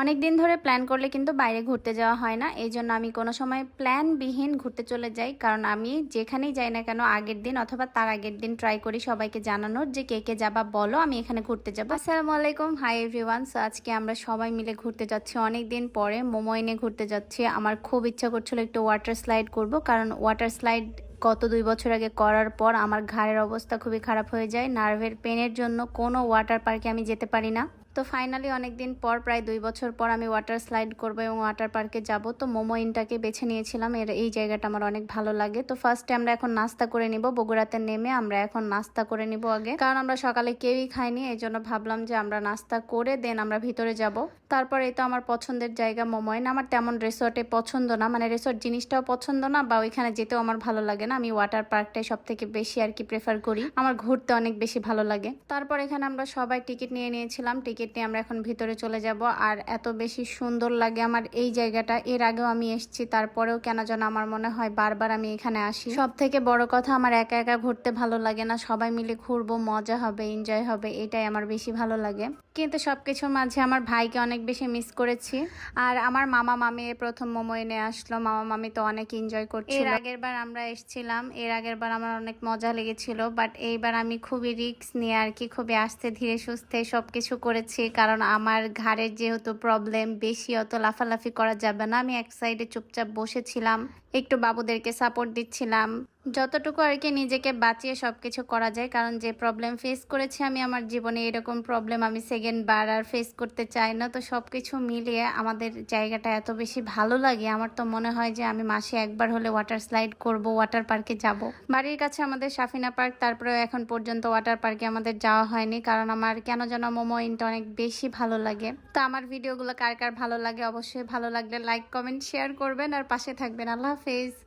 অনেক দিন ধরে প্ল্যান করলে কিন্তু বাইরে ঘুরতে যাওয়া হয় না, এই জন্য আমি কোনো সময় প্ল্যানবিহীন ঘুরতে চলে যাই। কারণ আমি যেখানেই যাই না কেন আগের দিন অথবা তার আগের দিন ট্রাই করি সবাইকে জানানোর যে কে কে যাবা বলো, আমি এখানে ঘুরতে যাবো। আসসালামু আলাইকুম, হাই এভরিওয়ান। সো আজকে আমরা সবাই মিলে ঘুরতে যাচ্ছি, অনেক দিন পরে মোমোইনে ঘুরতে যাচ্ছি। আমার খুব ইচ্ছা করছিল একটু ওয়াটার স্লাইড করব, কারণ ওয়াটার স্লাইড গত 2 বছর আগে করার পর আমার ঘাড়ের অবস্থা খুবই খারাপ হয়ে যায়। নার্ভের পেনের জন্য কোনো ওয়াটার পার্কে আমি যেতে পারি না। তো ফাইনালি অনেকদিন পর, প্রায় 2 বছর পর আমি ওয়াটার স্লাইড করবো এবং ওয়াটার পার্কে যাব। তো মোমোইনটাকে বেছে নিয়েছিলাম, এই জায়গাটা আমার অনেক ভালো লাগে। তো ফার্স্টে আমরা এখন নাস্তা করে নিব, বগুড়াতে নেমে আমরা এখন নাস্তা করে নিব আগে, কারণ আমরা সকালে কেউই খাইনি। এই জন্য ভাবলাম যে আমরা নাস্তা করে দেন আমরা ভিতরে যাব। তারপর এই তো আমার পছন্দের জায়গা মোমোইন। আমার তেমন রিসোর্টে পছন্দ না, মানে রিসোর্ট জিনিসটাও পছন্দ না বা ওইখানে যেতেও আমার ভালো লাগে না। আমি ওয়াটার পার্কটাই সব থেকে বেশি আর কি প্রেফার করি, আমার ঘুরতে অনেক বেশি ভালো লাগে। তারপর এখানে আমরা সবাই টিকিট নিয়ে নিয়েছিলাম, টিকিট নিয়ে আমরা এখন ভিতরে চলে যাব। আর এত বেশি সুন্দর লাগে আমার এই জায়গাটা, এর আগেও আমি এসেছি, তারপরেও কেন যেন আমার মনে হয় বারবার আমি এখানে আসি। সব থেকে বড় কথা, আমার একা একা ঘুরতে ভালো লাগে না, সবাই মিলে ঘুরবো, মজা হবে, এনজয় হবে, এটাই আমার বেশি ভালো লাগে। কিন্তু সবকিছুর মাঝে আমার ভাইকে অনেক বেশি মিস করেছি। আর আমার মামা মামি প্রথম মোমো এনে আসলো, মামা মামি তো অনেক এনজয় করছিল। এর আগের বার আমরা এসেছিলাম, এর আগের বার আমার অনেক মজা লেগেছিল, বাট এইবার আমি খুবই রিস্ক নিয়ে আর কি খুবই আস্তে ধীরে সুস্থে সবকিছু করেছি। কারণ আমার ঘাড়ের যেহেতু প্রবলেম, বেশি অত লাফালাফি করা যাবে না। আমি এক সাইডে চুপচাপ বসেছিলাম, একটু বাবুদেরকে সাপোর্ট দিচ্ছিলাম, যতটুকু আর কি নিজেকে বাঁচিয়ে সবকিছু করা যায়। কারণ যে প্রবলেম ফেস করেছি আমি আমার জীবনে, এরকম প্রবলেম আমি সেকেন্ড বার আর ফেস করতে চাই না। তো সবকিছু মিলিয়ে আমাদের জায়গাটা এত বেশি ভালো লাগে, আমার তো মনে হয় যে আমি মাসে একবার হলে ওয়াটার স্লাইড করব, ওয়াটার পার্কে যাব। বাড়ির কাছে আমাদের সাফিনা পার্ক, তারপরে এখন পর্যন্ত ওয়াটার পার্কে আমাদের যাওয়া হয়নি, কারণ আমার কেন যেন মোমোইনটা অনেক বেশি ভালো লাগে। তো আমার ভিডিওগুলো কার কার ভালো লাগে অবশ্যই ভালো লাগলে লাইক কমেন্ট শেয়ার করবেন আর পাশে থাকবেন। আল্লাহ হাফেজ।